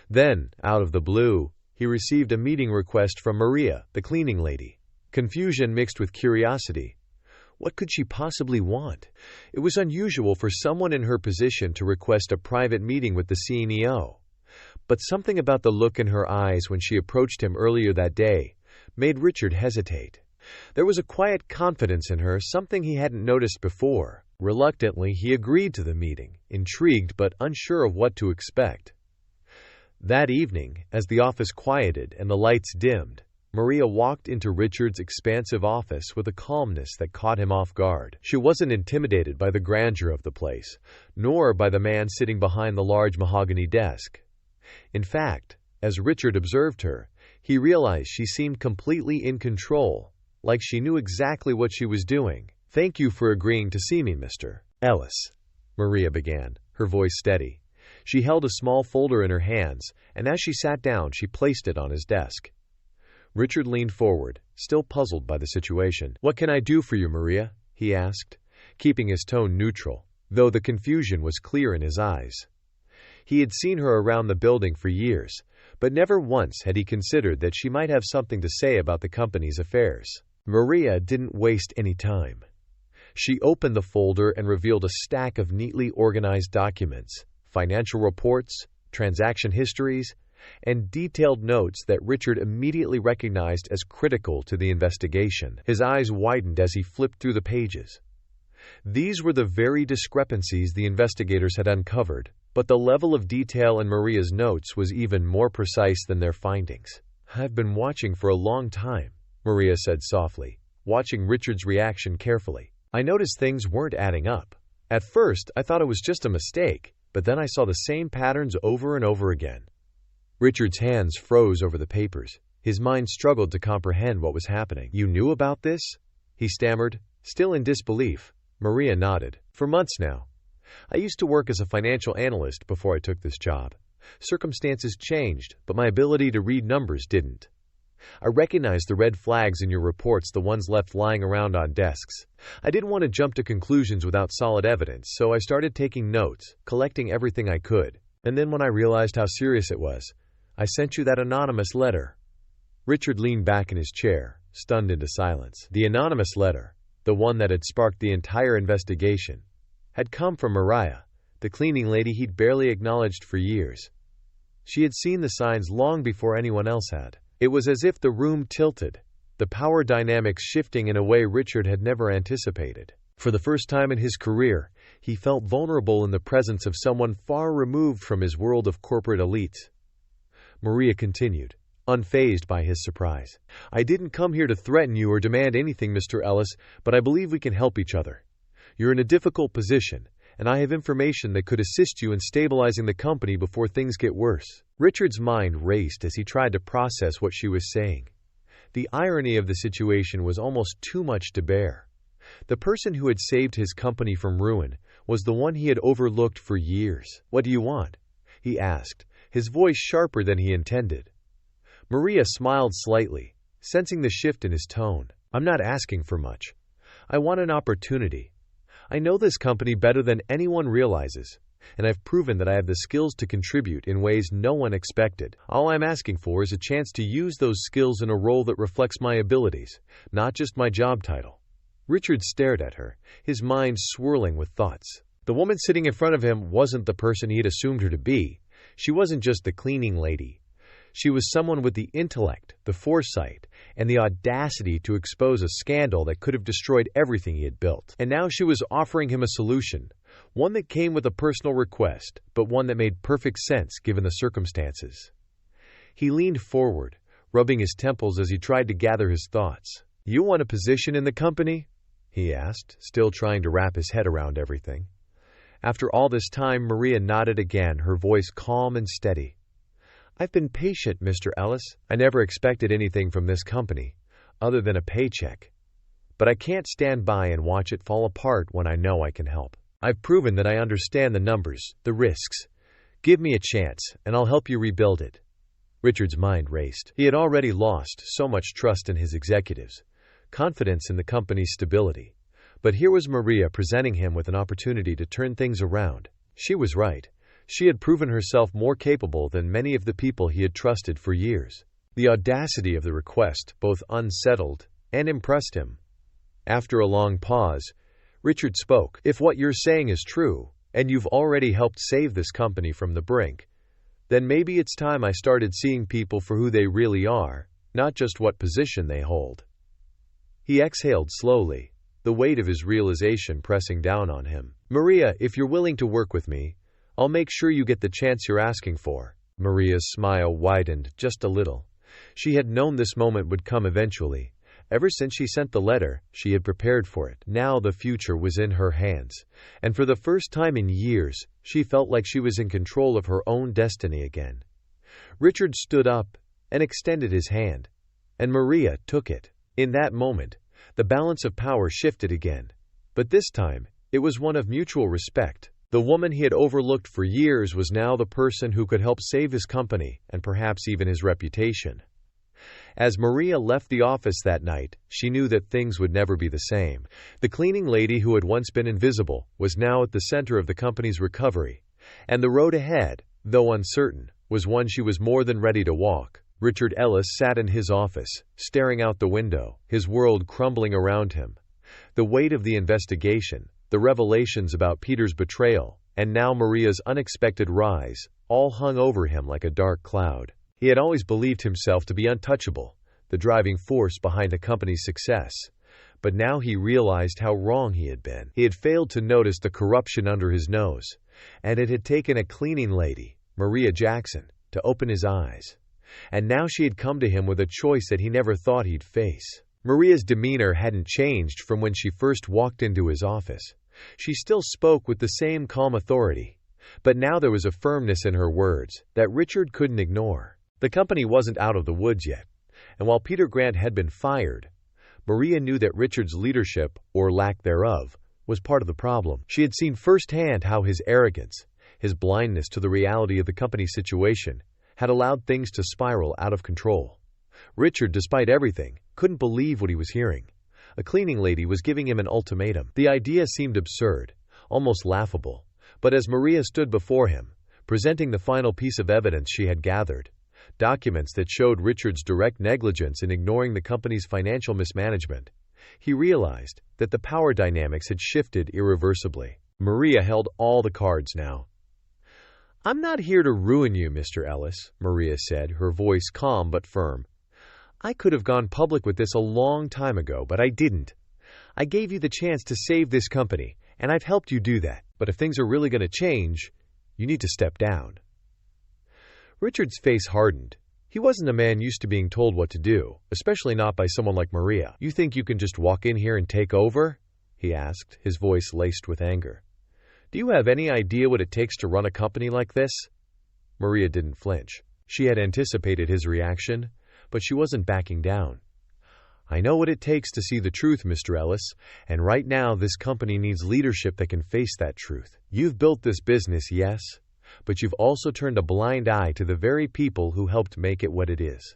Speaker 1: Then, out of the blue, he received a meeting request from Maria, the cleaning lady. Confusion mixed with curiosity. What could she possibly want? It was unusual for someone in her position to request a private meeting with the CEO. But something about the look in her eyes when she approached him earlier that day made Richard hesitate. There was a quiet confidence in her, something he hadn't noticed before. Reluctantly, he agreed to the meeting, intrigued but unsure of what to expect. That evening, as the office quieted and the lights dimmed, Maria walked into Richard's expansive office with a calmness that caught him off guard. She wasn't intimidated by the grandeur of the place, nor by the man sitting behind the large mahogany desk. In fact, as Richard observed her, he realized she seemed completely in control, like she knew exactly what she was doing. "Thank you for agreeing to see me, Mr. Ellis," Maria began, her voice steady. She held a small folder in her hands, and as she sat down, she placed it on his desk. Richard leaned forward, still puzzled by the situation. "What can I do for you, Maria?" he asked, keeping his tone neutral, though the confusion was clear in his eyes. He had seen her around the building for years, but never once had he considered that she might have something to say about the company's affairs. Maria didn't waste any time. She opened the folder and revealed a stack of neatly organized documents, financial reports, transaction histories, and detailed notes that Richard immediately recognized as critical to the investigation. His eyes widened as he flipped through the pages. These were the very discrepancies the investigators had uncovered, but the level of detail in Maria's notes was even more precise than their findings. "I've been watching for a long time," Maria said softly, watching Richard's reaction carefully. "I noticed things weren't adding up. At first, I thought it was just a mistake, but then I saw the same patterns over and over again." Richard's hands froze over the papers. His mind struggled to comprehend what was happening. "You knew about this?" he stammered, still in disbelief. Maria nodded. "For months now. I used to work as a financial analyst before I took this job. Circumstances changed, but my ability to read numbers didn't. I recognized the red flags in your reports, the ones left lying around on desks. I didn't want to jump to conclusions without solid evidence, so I started taking notes, collecting everything I could. And then when I realized how serious it was, I sent you that anonymous letter." Richard leaned back in his chair, stunned into silence. The anonymous letter, the one that had sparked the entire investigation, had come from Maria, the cleaning lady he'd barely acknowledged for years. She had seen the signs long before anyone else had. It was as if the room tilted, the power dynamics shifting in a way Richard had never anticipated. For the first time in his career, he felt vulnerable in the presence of someone far removed from his world of corporate elites. Maria continued, unfazed by his surprise. "I didn't come here to threaten you or demand anything, Mr. Ellis, but I believe we can help each other. You're in a difficult position, and I have information that could assist you in stabilizing the company before things get worse." Richard's mind raced as he tried to process what she was saying. The irony of the situation was almost too much to bear. The person who had saved his company from ruin was the one he had overlooked for years. "What do you want?" he asked, his voice sharper than he intended. Maria smiled slightly, sensing the shift in his tone. "I'm not asking for much. I want an opportunity. I know this company better than anyone realizes, and I've proven that I have the skills to contribute in ways no one expected. All I'm asking for is a chance to use those skills in a role that reflects my abilities, not just my job title." Richard stared at her, his mind swirling with thoughts. The woman sitting in front of him wasn't the person he had assumed her to be. She wasn't just the cleaning lady. She was someone with the intellect, the foresight, and the audacity to expose a scandal that could have destroyed everything he had built. And now she was offering him a solution, one that came with a personal request, but one that made perfect sense given the circumstances. He leaned forward, rubbing his temples as he tried to gather his thoughts. "You want a position in the company?" he asked, still trying to wrap his head around everything. After all this time, Maria nodded again, her voice calm and steady. "I've been patient, Mr. Ellis. I never expected anything from this company, other than a paycheck. But I can't stand by and watch it fall apart when I know I can help. I've proven that I understand the numbers, the risks. Give me a chance, and I'll help you rebuild it." Richard's mind raced. He had already lost so much trust in his executives, confidence in the company's stability. But here was Maria presenting him with an opportunity to turn things around. She was right. She had proven herself more capable than many of the people he had trusted for years. The audacity of the request both unsettled and impressed him. After a long pause, Richard spoke. "If what you're saying is true, and you've already helped save this company from the brink, then maybe it's time I started seeing people for who they really are, not just what position they hold." He exhaled slowly, the weight of his realization pressing down on him. "Maria, if you're willing to work with me, I'll make sure you get the chance you're asking for." Maria's smile widened just a little. She had known this moment would come eventually. Ever since she sent the letter, she had prepared for it. Now the future was in her hands, and for the first time in years, she felt like she was in control of her own destiny again. Richard stood up and extended his hand, and Maria took it. In that moment, the balance of power shifted again, but this time, it was one of mutual respect. The woman he had overlooked for years was now the person who could help save his company and perhaps even his reputation. As Maria left the office that night, she knew that things would never be the same. The cleaning lady who had once been invisible was now at the center of the company's recovery, and the road ahead, though uncertain, was one she was more than ready to walk. Richard Ellis sat in his office, staring out the window, his world crumbling around him. The weight of the investigation, the revelations about Peter's betrayal, and now Maria's unexpected rise, all hung over him like a dark cloud. He had always believed himself to be untouchable, the driving force behind the company's success. But now he realized how wrong he had been. He had failed to notice the corruption under his nose, and it had taken a cleaning lady, Maria Jackson, to open his eyes. And now she had come to him with a choice that he never thought he'd face. Maria's demeanor hadn't changed from when she first walked into his office. She still spoke with the same calm authority, but now there was a firmness in her words that Richard couldn't ignore. The company wasn't out of the woods yet, and while Peter Grant had been fired, Maria knew that Richard's leadership, or lack thereof, was part of the problem. She had seen firsthand how his arrogance, his blindness to the reality of the company's situation, had allowed things to spiral out of control. Richard, despite everything, couldn't believe what he was hearing. A cleaning lady was giving him an ultimatum. The idea seemed absurd, almost laughable, but as Maria stood before him, presenting the final piece of evidence she had gathered, documents that showed Richard's direct negligence in ignoring the company's financial mismanagement. He realized that the power dynamics had shifted irreversibly. Maria held all the cards now. "I'm not here to ruin you, Mr. Ellis," Maria said, her voice calm but firm. "I could have gone public with this a long time ago, but I didn't. I gave you the chance to save this company, and I've helped you do that. But if things are really going to change, you need to step down." Richard's face hardened. He wasn't a man used to being told what to do, especially not by someone like Maria. "You think you can just walk in here and take over?" he asked, his voice laced with anger. "Do you have any idea what it takes to run a company like this?" Maria didn't flinch. She had anticipated his reaction, but she wasn't backing down. "I know what it takes to see the truth, Mr. Ellis, and right now this company needs leadership that can face that truth. You've built this business, yes, but you've also turned a blind eye to the very people who helped make it what it is.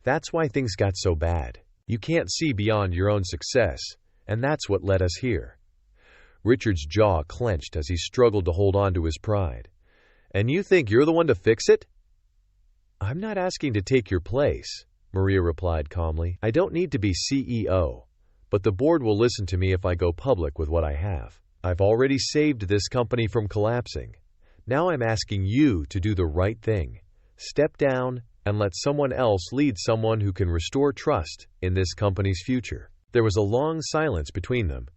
Speaker 1: That's why things got so bad. You can't see beyond your own success, and that's what led us here." Richard's jaw clenched as he struggled to hold on to his pride. "And you think you're the one to fix it?" "I'm not asking to take your place," Maria replied calmly. "I don't need to be CEO, but the board will listen to me if I go public with what I have. I've already saved this company from collapsing. Now I'm asking you to do the right thing. Step down and let someone else lead someone who can restore trust in this company's future." There was a long silence between them.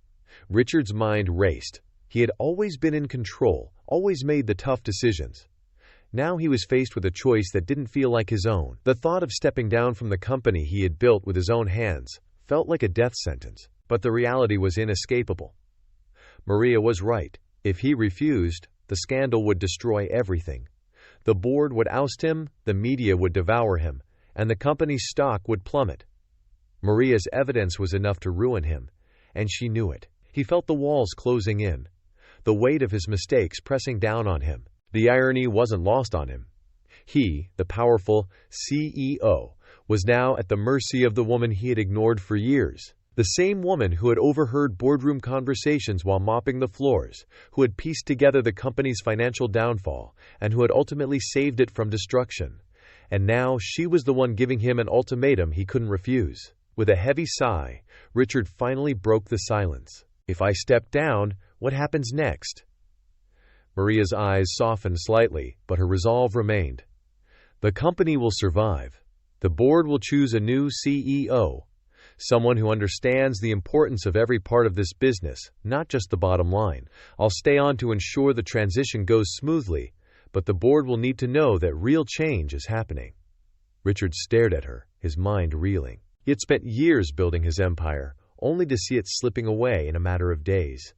Speaker 1: Richard's mind raced. He had always been in control, always made the tough decisions. Now he was faced with a choice that didn't feel like his own. The thought of stepping down from the company he had built with his own hands felt like a death sentence, but the reality was inescapable. Maria was right. If he refused, the scandal would destroy everything. The board would oust him, the media would devour him, and the company's stock would plummet. Maria's evidence was enough to ruin him, and she knew it. He felt the walls closing in, the weight of his mistakes pressing down on him. The irony wasn't lost on him. He, the powerful CEO, was now at the mercy of the woman he had ignored for years. The same woman who had overheard boardroom conversations while mopping the floors, who had pieced together the company's financial downfall, and who had ultimately saved it from destruction. And now she was the one giving him an ultimatum he couldn't refuse. With a heavy sigh, Richard finally broke the silence. "If I step down, what happens next?" Maria's eyes softened slightly, but her resolve remained. "The company will survive. The board will choose a new CEO, someone who understands the importance of every part of this business, not just the bottom line. I'll stay on to ensure the transition goes smoothly, but the board will need to know that real change is happening." Richard stared at her, his mind reeling. He had spent years building his empire, only to see it slipping away in a matter of days.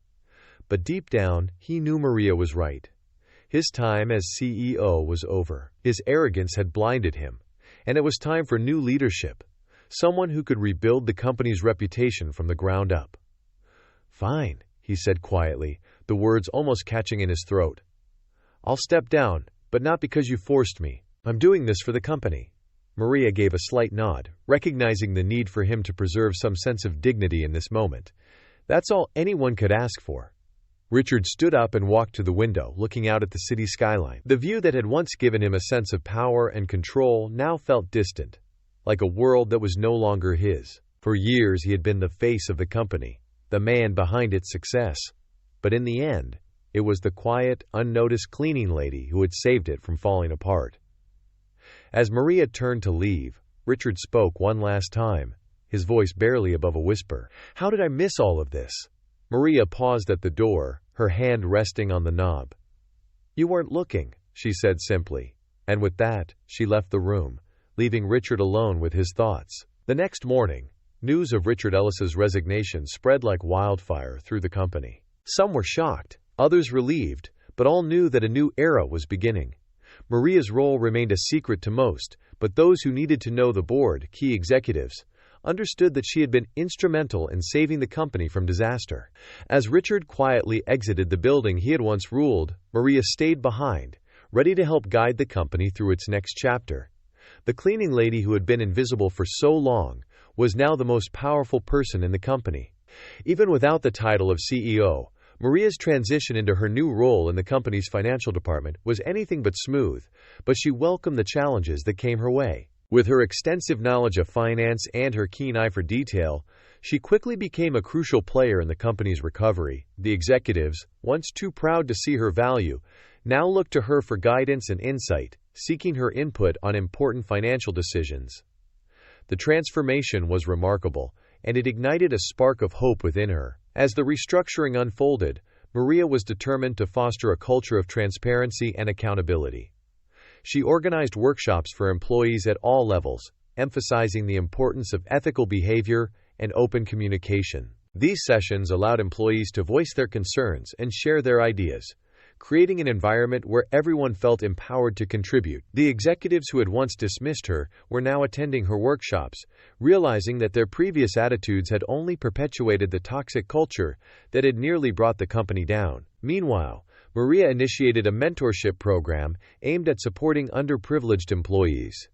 Speaker 1: But deep down, he knew Maria was right. His time as CEO was over. His arrogance had blinded him, and it was time for new leadership, someone who could rebuild the company's reputation from the ground up. "Fine," he said quietly, the words almost catching in his throat. "I'll step down, but not because you forced me. I'm doing this for the company." Maria gave a slight nod, recognizing the need for him to preserve some sense of dignity in this moment. That's all anyone could ask for. Richard stood up and walked to the window, looking out at the city skyline. The view that had once given him a sense of power and control now felt distant, like a world that was no longer his. For years he had been the face of the company, the man behind its success. But in the end, it was the quiet, unnoticed cleaning lady who had saved it from falling apart. As Maria turned to leave, Richard spoke one last time, his voice barely above a whisper. "How did I miss all of this?" Maria paused at the door, her hand resting on the knob. "You weren't looking," she said simply, and with that, she left the room, leaving Richard alone with his thoughts. The next morning, news of Richard Ellis's resignation spread like wildfire through the company. Some were shocked, others relieved, but all knew that a new era was beginning. Maria's role remained a secret to most, but those who needed to know the board, key executives, understood that she had been instrumental in saving the company from disaster. As Richard quietly exited the building he had once ruled, Maria stayed behind, ready to help guide the company through its next chapter. The cleaning lady who had been invisible for so long was now the most powerful person in the company. Even without the title of CEO, Maria's transition into her new role in the company's financial department was anything but smooth, but she welcomed the challenges that came her way. With her extensive knowledge of finance and her keen eye for detail, she quickly became a crucial player in the company's recovery. The executives, once too proud to see her value, now looked to her for guidance and insight, seeking her input on important financial decisions. The transformation was remarkable, and it ignited a spark of hope within her. As the restructuring unfolded, Maria was determined to foster a culture of transparency and accountability. She organized workshops for employees at all levels, emphasizing the importance of ethical behavior and open communication. These sessions allowed employees to voice their concerns and share their ideas, creating an environment where everyone felt empowered to contribute. The executives who had once dismissed her were now attending her workshops, realizing that their previous attitudes had only perpetuated the toxic culture that had nearly brought the company down. Meanwhile, Maria initiated a mentorship program aimed at supporting underprivileged employees.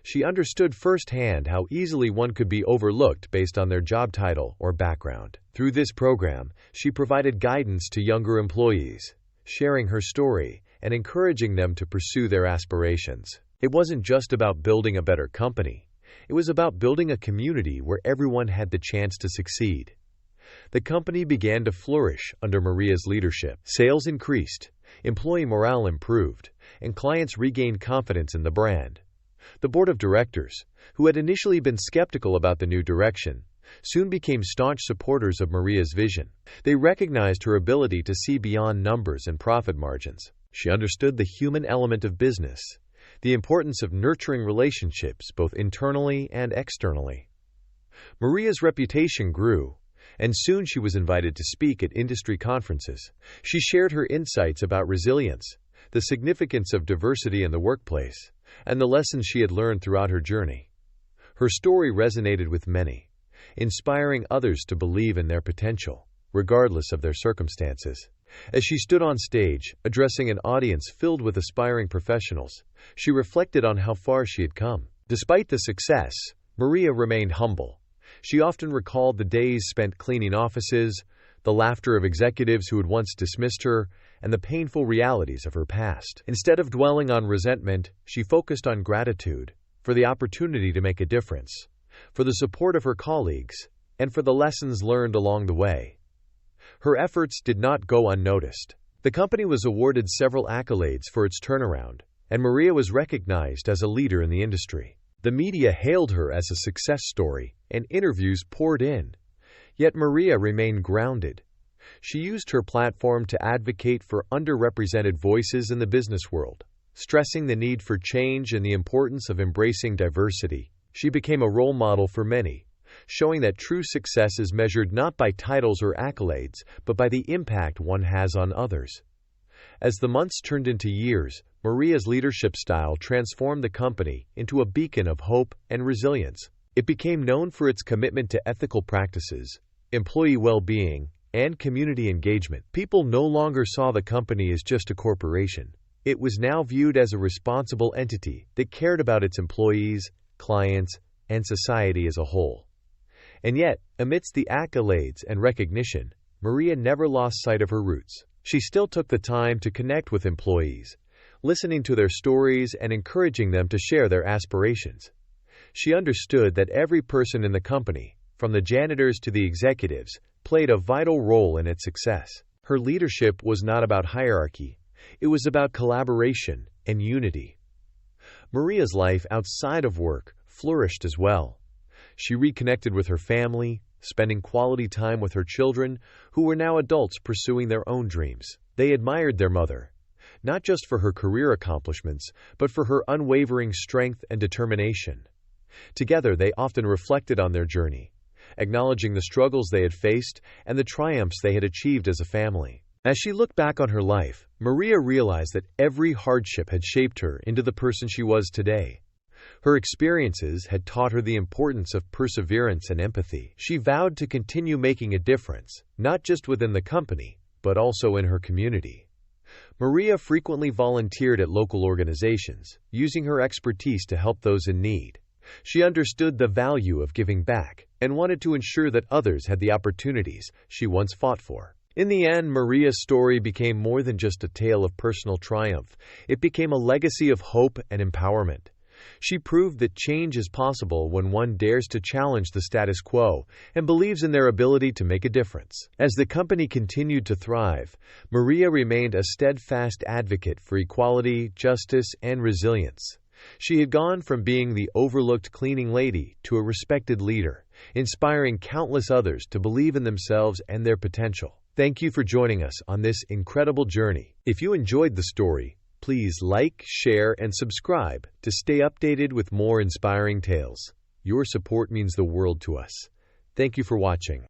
Speaker 1: She understood firsthand how easily one could be overlooked based on their job title or background. Through this program, she provided guidance to younger employees, sharing her story and encouraging them to pursue their aspirations. It wasn't just about building a better company. It was about building a community where everyone had the chance to succeed. The company began to flourish under Maria's leadership. Sales increased, employee morale improved, and clients regained confidence in the brand. The board of directors, who had initially been skeptical about the new direction, soon became staunch supporters of Maria's vision. They recognized her ability to see beyond numbers and profit margins. She understood the human element of business, the importance of nurturing relationships both internally and externally. Maria's reputation grew, and soon she was invited to speak at industry conferences. She shared her insights about resilience, the significance of diversity in the workplace, and the lessons she had learned throughout her journey. Her story resonated with many, inspiring others to believe in their potential, regardless of their circumstances. As she stood on stage, addressing an audience filled with aspiring professionals, she reflected on how far she had come. Despite the success, Maria remained humble. She often recalled the days spent cleaning offices, the laughter of executives who had once dismissed her, and the painful realities of her past. Instead of dwelling on resentment, she focused on gratitude for the opportunity to make a difference, for the support of her colleagues, and for the lessons learned along the way. Her efforts did not go unnoticed. The company was awarded several accolades for its turnaround, and Maria was recognized as a leader in the industry. The media hailed her as a success story, and interviews poured in. Yet Maria remained grounded. She used her platform to advocate for underrepresented voices in the business world, stressing the need for change and the importance of embracing diversity. She became a role model for many, showing that true success is measured not by titles or accolades, but by the impact one has on others. As the months turned into years, Maria's leadership style transformed the company into a beacon of hope and resilience. It became known for its commitment to ethical practices, employee well-being, and community engagement. People no longer saw the company as just a corporation. It was now viewed as a responsible entity that cared about its employees, clients, and society as a whole. And yet, amidst the accolades and recognition, Maria never lost sight of her roots. She still took the time to connect with employees, listening to their stories and encouraging them to share their aspirations. She understood that every person in the company, from the janitors to the executives, played a vital role in its success. Her leadership was not about hierarchy. It was about collaboration and unity. Maria's life outside of work flourished as well. She reconnected with her family, spending quality time with her children, who were now adults pursuing their own dreams. They admired their mother, not just for her career accomplishments, but for her unwavering strength and determination. Together, they often reflected on their journey, acknowledging the struggles they had faced and the triumphs they had achieved as a family. As she looked back on her life, Maria realized that every hardship had shaped her into the person she was today. Her experiences had taught her the importance of perseverance and empathy. She vowed to continue making a difference, not just within the company, but also in her community. Maria frequently volunteered at local organizations, using her expertise to help those in need. She understood the value of giving back and wanted to ensure that others had the opportunities she once fought for. In the end, Maria's story became more than just a tale of personal triumph. It became a legacy of hope and empowerment. She proved that change is possible when one dares to challenge the status quo and believes in their ability to make a difference. As the company continued to thrive, Maria remained a steadfast advocate for equality, justice, and resilience. She had gone from being the overlooked cleaning lady to a respected leader, inspiring countless others to believe in themselves and their potential. Thank you for joining us on this incredible journey. If you enjoyed the story, please like, share, and subscribe to stay updated with more inspiring tales. Your support means the world to us. Thank you for watching.